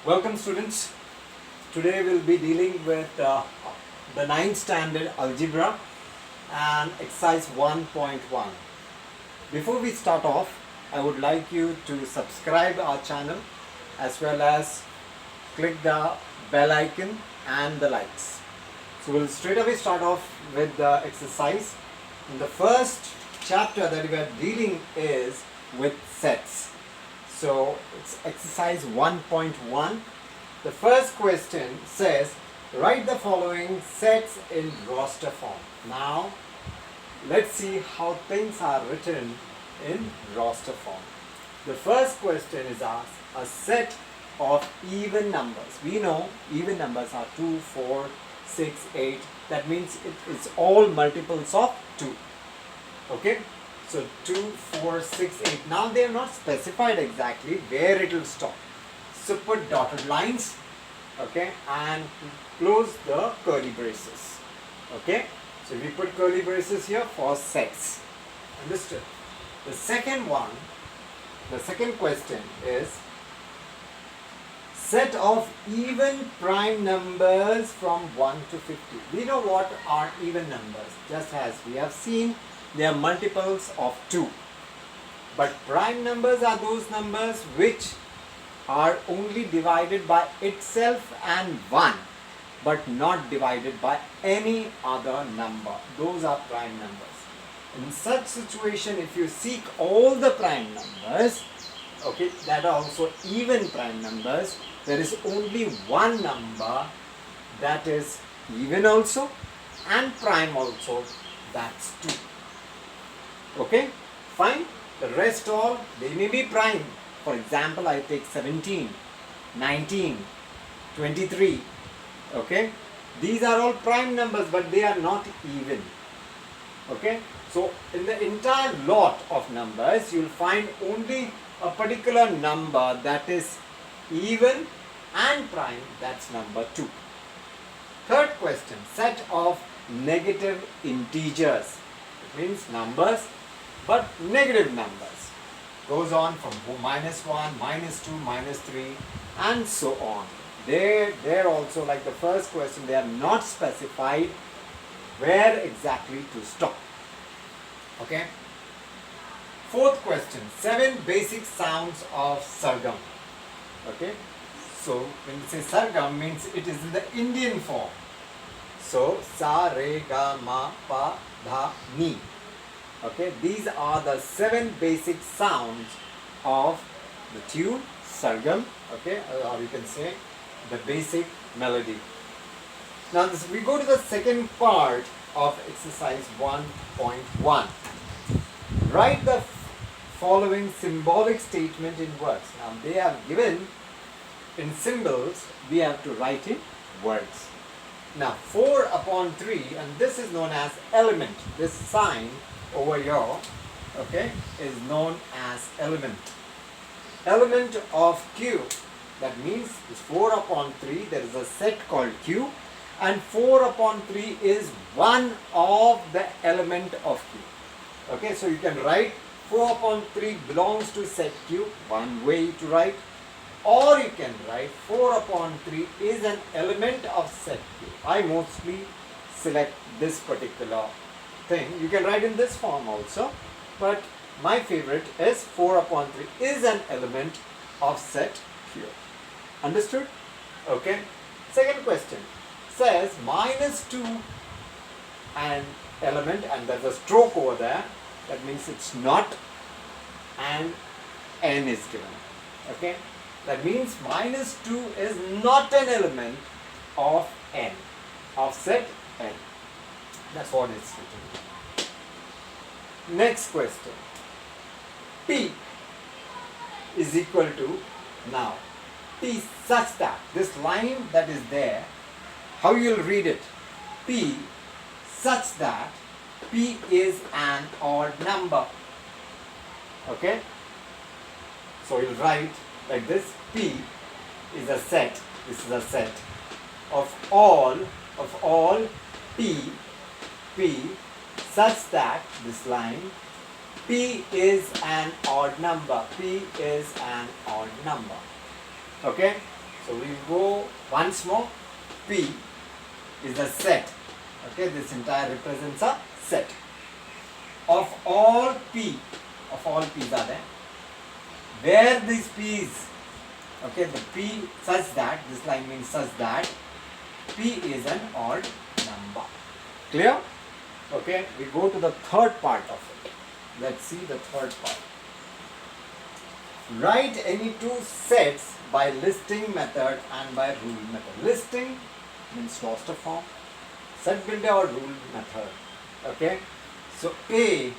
Welcome students. Today we'll be dealing with the 9th standard algebra and exercise 1.1. Before we start off, I would like you to subscribe our channel as well as click the bell icon and the likes. So we'll straight away start off with the exercise. And the first chapter that we are dealing is with sets. So it's exercise 1.1. The first question says, write the following sets in roster form. Now, let's see how things are written in roster form. The first question is asked, a set of even numbers. We know even numbers are 2, 4, 6, 8. That means it is all multiples of 2. Okay? So 2, 4, 6, 8. Now they are not specified exactly where it will stop. So put dotted lines, okay, and close the curly braces. Okay. So we put curly braces here for sets. Understood? The second question is set of even prime numbers from 1 to 50. We know what are even numbers. Just as we have seen, they are multiples of 2. But prime numbers are those numbers which are only divided by itself and 1, but not divided by any other number. Those are prime numbers. In such situation, if you seek all the prime numbers, okay, that are also even prime numbers, there is only one number that is even also and prime also, that's 2. Okay, fine. The rest all, they may be prime. For example, I take 17, 19, 23. Okay, these are all prime numbers, but they are not even. Okay, so in the entire lot of numbers, you will find only a particular number that is even and prime, that's number 2. Third question, set of negative integers. It means numbers, but negative numbers. Goes on from -1, -2, -3 and so on. They're also like the first question, they are not specified where exactly to stop. Okay. Fourth question, 7 basic sounds of sargam. Okay. So when we say sargam, means it is in the Indian form. So sa, re, ga, ma, pa, dha, ni. Okay, these are the 7 basic sounds of the tune, sargam, okay, or you can say the basic melody. Now we go to the second part of exercise 1.1. Write the following symbolic statement in words. Now they are given in symbols, we have to write in words. Now 4/3, and this is known as element, this sign over here, okay, is known as element. Element of Q, that means is 4/3, there is a set called Q, and 4/3 is one of the element of Q. Okay, so you can write 4/3 belongs to set Q, one way to write, or you can write 4/3 is an element of set Q. I mostly select this particular thing. You can write in this form also, but my favorite is 4/3 is an element of set Q. Understood? Okay. Second question says -2 an element, and there's a stroke over there. That means it's not, and n is given. Okay. That means -2 is not an element of n, of set n. That's what it's written. Next question. P is equal to, now P such that, this line that is there, how you'll read it? P such that P is an odd number. Okay? So you'll write like this, P is a set, this is a set of all P such that, this line, P is an odd number. P is an odd number. Okay? So we go once more. P is a set. Okay, this entire represents a set of all P. Of all P's are there. Where these P's, okay, the P such that, this line means such that P is an odd number. Clear? Okay, we go to the third part of it. Let's see the third part. Write any two sets by listing method and by rule method. Listing means roster form, set builder or rule method. Okay, so A,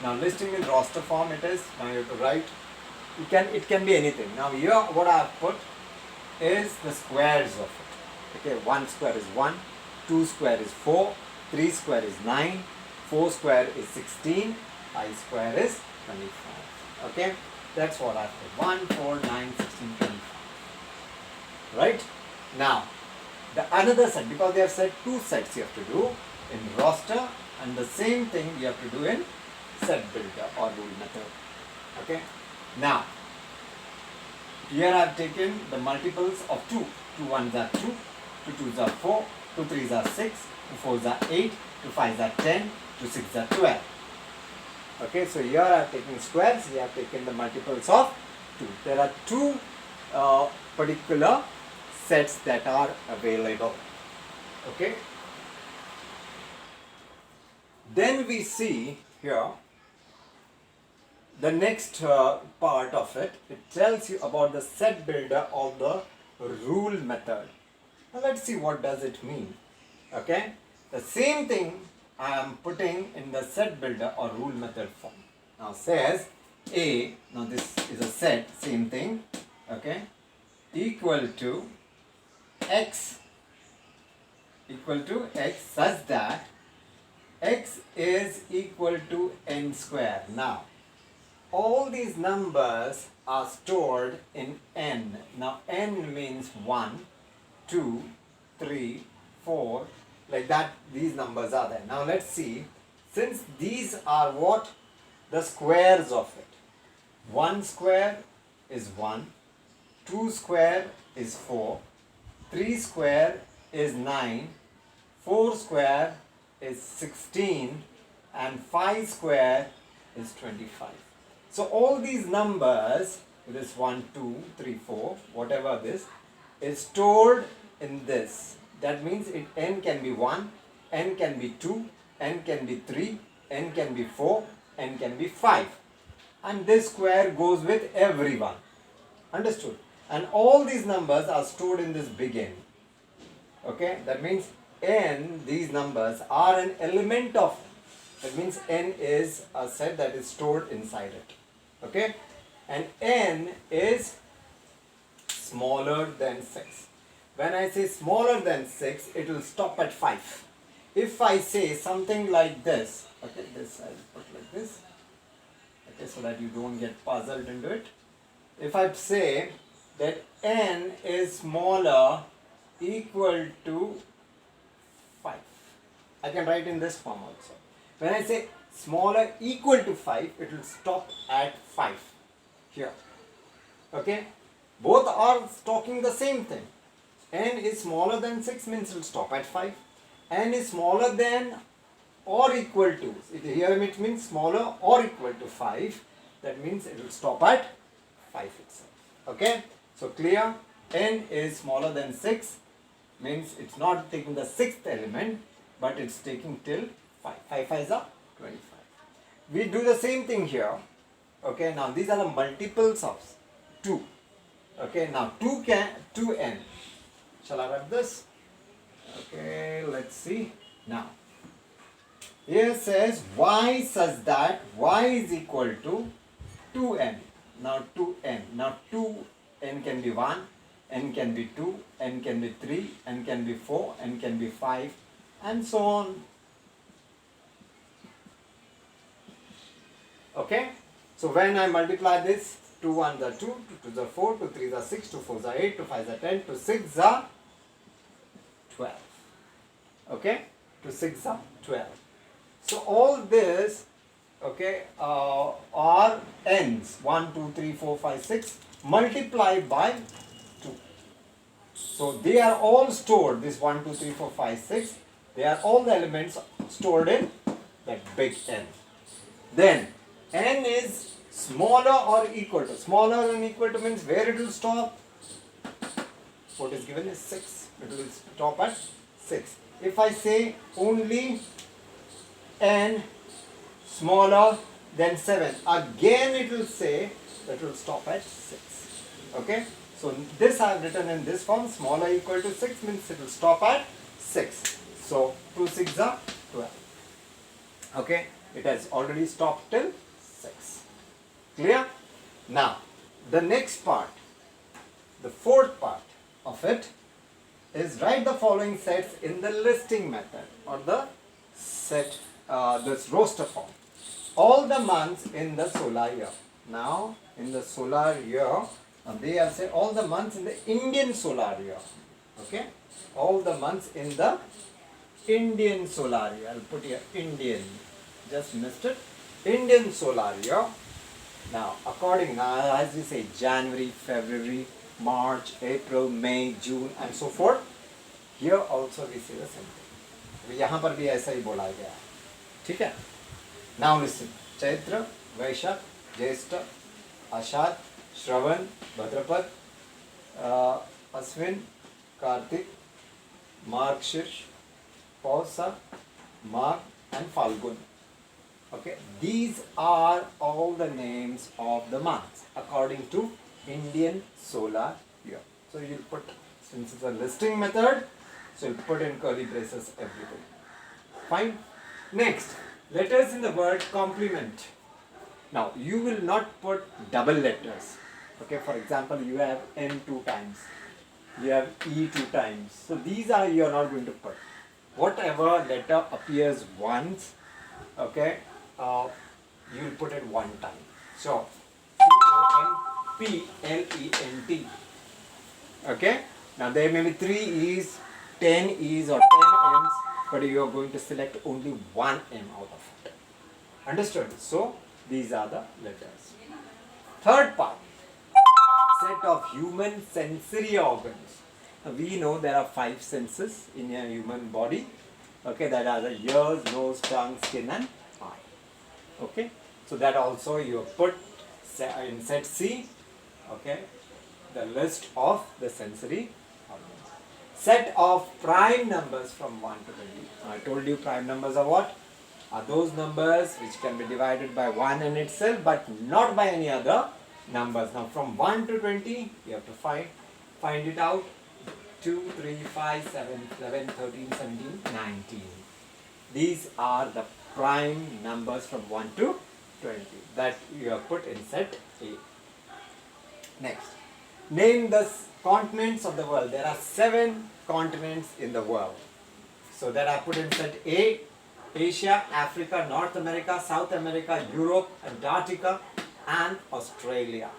now listing in roster form it is. Now you have to write, it can be anything. Now here what I have put is the squares of it. Okay, 1 square is 1, 2 square is 4, 3 square is 9, 4 square is 16, 5 square is 25. Okay, that's what I put. 1, 4, 9, 16, 25. Right? Now, the another set, because they have said two sets you have to do in roster, and the same thing you have to do in set builder or rule method. Okay? Now, here I have taken the multiples of 2. 2 1s are 2, 2 2s are 4, 2 3s are 6, 2 4s are 8, 2 5s are 10, 2 6s are 12. Okay, so here I have taken squares, here I have taken the multiples of 2. There are two particular sets that are available. Okay. Then we see here the next part of it. It tells you about the set builder or the rule method. Now let's see what does it mean. Okay, the same thing I am putting in the set builder or rule method form. Now says A, now this is a set, same thing, okay, equal to x such that x is equal to n square. Now all these numbers are stored in n. Now n means 1, 2, 3, 4, like that, these numbers are there. Now let's see, since these are what? The squares of it. 1 square is 1, 2 square is 4, 3 square is 9, 4 square is 16, and 5 square is 25. So all these numbers, this 1, 2, 3, 4, whatever this, is stored in this. That means n can be 1, n can be 2, n can be 3, n can be 4, n can be 5. And this square goes with everyone. Understood? And all these numbers are stored in this big N. Okay? That means n, these numbers are an element of, that means n is a set that is stored inside it. Okay? And n is smaller than 6. When I say smaller than 6, it will stop at 5. If I say something like this, okay, this I'll put like this, okay, so that you don't get puzzled into it. If I say that n is smaller equal to 5, I can write in this form also. When I say smaller equal to 5, it will stop at 5 here. Okay, both are talking the same thing. N is smaller than 6 means it will stop at 5. N is smaller than or equal to, here it means smaller or equal to 5, that means it will stop at 5 itself. Okay, so clear? N is smaller than 6 means it's not taking the sixth element, but it's taking till 5. 5 5s are 25. We do the same thing here. Okay, now these are the multiples of 2. Okay, now 2n. Shall I write this? Okay, let's see. Now, here says y such that y is equal to 2n. Now 2n. Now 2n can be 1, n can be 2, n can be 3, n can be 4, n can be 5, and so on. Okay? So when I multiply this, 2 1s are 2, 2 2s are 4, 2 3s are 6, 2 4s are 8, 2 5s are 10, 2 6s are 12. Okay? 2 6s are 12. So all this, okay, are n's, 1, 2, 3, 4, 5, 6, multiplied by 2. So they are all stored, this 1, 2, 3, 4, 5, 6, they are all the elements stored in that big N. Then N is smaller or equal to. Smaller and equal to means where it will stop? What is given is 6. It will stop at 6. If I say only N smaller than 7, again it will say that it will stop at 6. Okay? So this I have written in this form, smaller equal to 6 means it will stop at 6. So 2 6 are 12. Okay? It has already stopped till 6. Clear? Now, the next part, the fourth part of it is write the following sets in the listing method or the set, this roster form. All the months in the solar year. Now, in the solar year, they have said all the months in the Indian solar year. Okay? All the months in the Indian solar year. I'll put here Indian. Just missed it. Indian solar year. Now, according, as we say, January, February, March, April, May, June, and so forth. Here also we say the same thing. यहाँ पर भी ऐसा ही बोला गया है. ठीक है? Now listen. Chaitra, वैशाख, ज्येष्ठ, आषाढ़, श्रवण, भाद्रपद, अश्विन, कार्तिक, मार्गशीर्ष, पौषा, माघ, and Falgun. Okay, these are all the names of the months according to Indian solar year. So you put, since it's a listing method, so you put in curly braces everything. Fine. Next, letters in the word complement. Now you will not put double letters. Okay, for example, you have N 2 times, you have E 2 times. So these are you are not going to put. Whatever letter appears once, okay, you will put it one time. So COMPLENT. Okay. Now there may be 3 E's, 10 E's or 10 M's, but you are going to select only one M out of it. Understood? So these are the letters. Third part, set of human sensory organs. Now, we know there are 5 senses in a human body. Okay, that are the ears, nose, tongue, skin, and eye. Okay, so that also you have put in set C. Okay, the list of the sensory organs. Set of prime numbers from 1 to 20. I told you prime numbers are what? Are those numbers which can be divided by 1 in itself but not by any other numbers. Now from 1 to 20 you have to find it out. 2, 3, 5, 7, 11, 13, 17, 19. These are the prime numbers from 1 to 20 that you have put in set A. Next, name the continents of the world. There are 7 continents in the world. So that I put in set A: Asia, Africa, North America, South America, Europe, Antarctica, and Australia.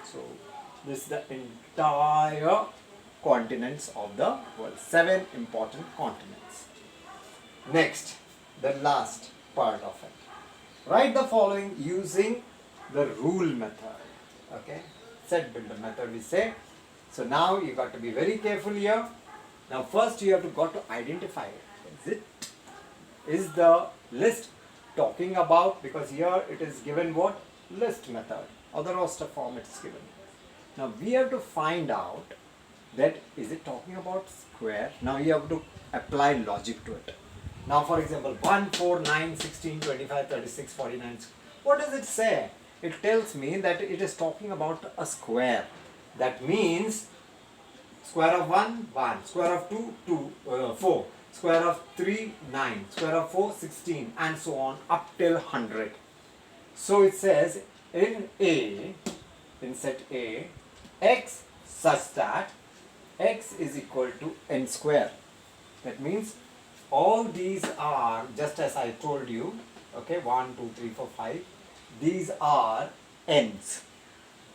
So this is the entire continents of the world. 7 important continents. Next, the last part of it. Write the following using the rule method. Okay, set builder method we say. So now you got to be very careful here. Now first you have to got to identify it. Is the list talking about, because here it is given what? List method or the roster form it's given. Now we have to find out that is it talking about square. Now you have to apply logic to it. Now for example 1, 4, 9, 16, 25, 36, 49. What does it say? It tells me that it is talking about a square. That means square of 1, 1, square of 2, 2, 4, square of 3, 9, square of 4, 16, and so on up till 100. So it says in A, in set A, x such that x is equal to n square. That means all these are, just as I told you, okay, 1, 2, 3, 4, 5, these are n's.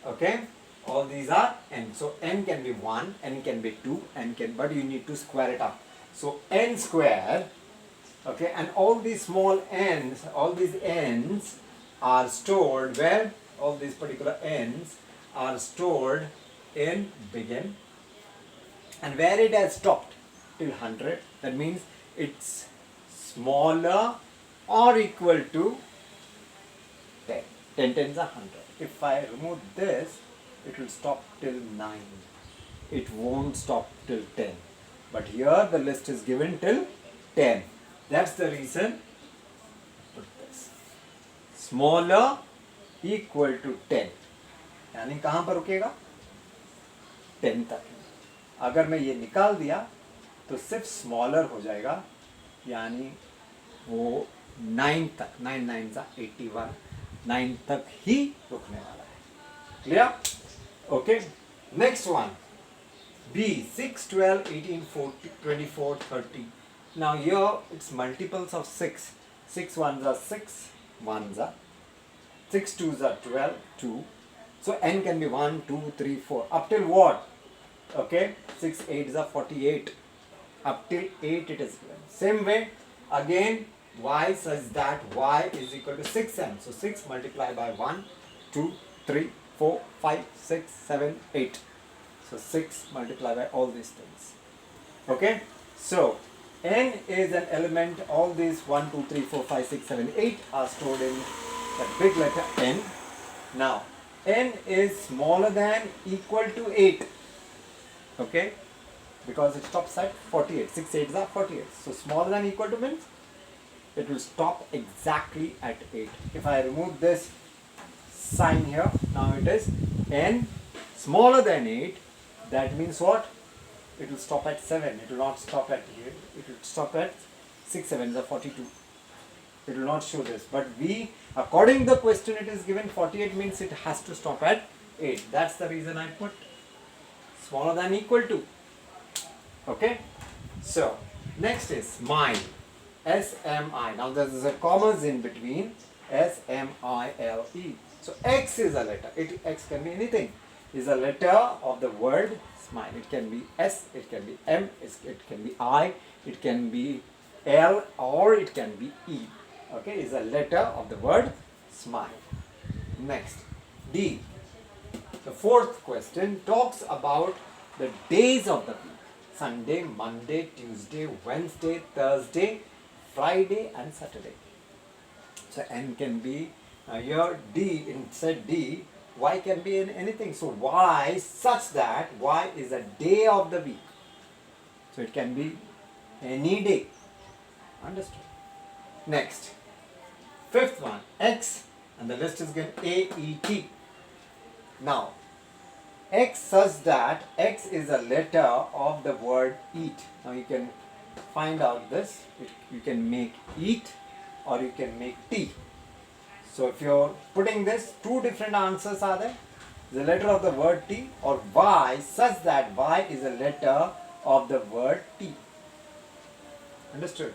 Okay, all these are n. So n can be 1, n can be 2, but you need to square it up. So n square, okay, and all these small n's, all these n's are stored where? All these particular n's are stored in begin, and where it has stopped till 100, that means it's smaller or equal to 10. 10 tens are 100. If I remove this, it will stop till 9. It won't stop till 10. But here the list is given till 10. That's the reason. Put this. Smaller equal to 10. यानी कहाँ पर रुकेगा? 10 तक. अगर मैं ये निकाल दिया तो सिर्फ स्मॉलर हो जाएगा, यानी वो 9 तक, 9 9 81, 9 तक ही रुकने वाला है. Clear? Okay. Next one, B, 6, 12, 18, 14, 24, 30. Now here it's multiples of 6. 6 ones are 6, 1s are 6 2s are 12, 2. So n can be 1, 2, 3, 4. Up till what? Okay, 6 8s are 48. Up till 8 it is given. Same way, again, y such that y is equal to 6m. So 6 multiplied by 1, 2, 3, 4, 5, 6, 7, 8. So 6 multiplied by all these things. Okay, so n is an element, all these 1, 2, 3, 4, 5, 6, 7, 8 are stored in that big letter n. Now, n is smaller than equal to 8. Okay, because it stops at 48. 6 8s are 48. So smaller than equal to means it will stop exactly at 8. If I remove this sign here, now it is n smaller than 8. That means what? It will stop at 7. It will not stop at here. It will stop at 6 7s are 42. It will not show this. But we, according to the question, it is given 48 means it has to stop at 8. That's the reason I put smaller than equal to. Okay. So next is smile. S-M-I. Now there is a commas in between. S-M-I-L-E. So X is a letter. X can be anything. Is a letter of the word smile. It can be S, it can be M, it can be I, it can be L, or it can be E. Okay, is a letter of the word smile. Next, D. The fourth question talks about the days of the week. Sunday, Monday, Tuesday, Wednesday, Thursday, Friday and Saturday. So N can be, here D, instead D, Y can be in anything. So Y such that Y is a day of the week. So it can be any day. Understood? Next, fifth one, X, and the list is given A-E-T. Now, X such that X is a letter of the word eat. Now you can find out this. You can make eat or you can make tea. So if you're putting this, two different answers are there. The letter of the word T or Y such that Y is a letter of the word T. Understood?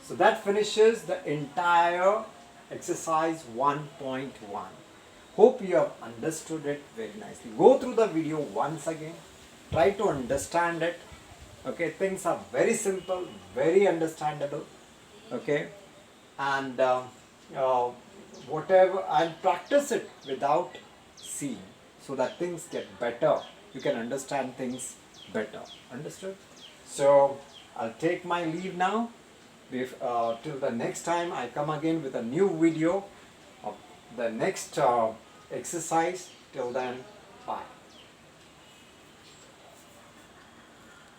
So that finishes the entire exercise 1.1. Hope you have understood it very nicely. Go through the video once again. Try to understand it. Okay, things are very simple, very understandable. Okay, and whatever, and practice it without seeing so that things get better. You can understand things better. Understood? So I'll take my leave now. Till the next time I come again with a new video of the next exercise. Till then, bye.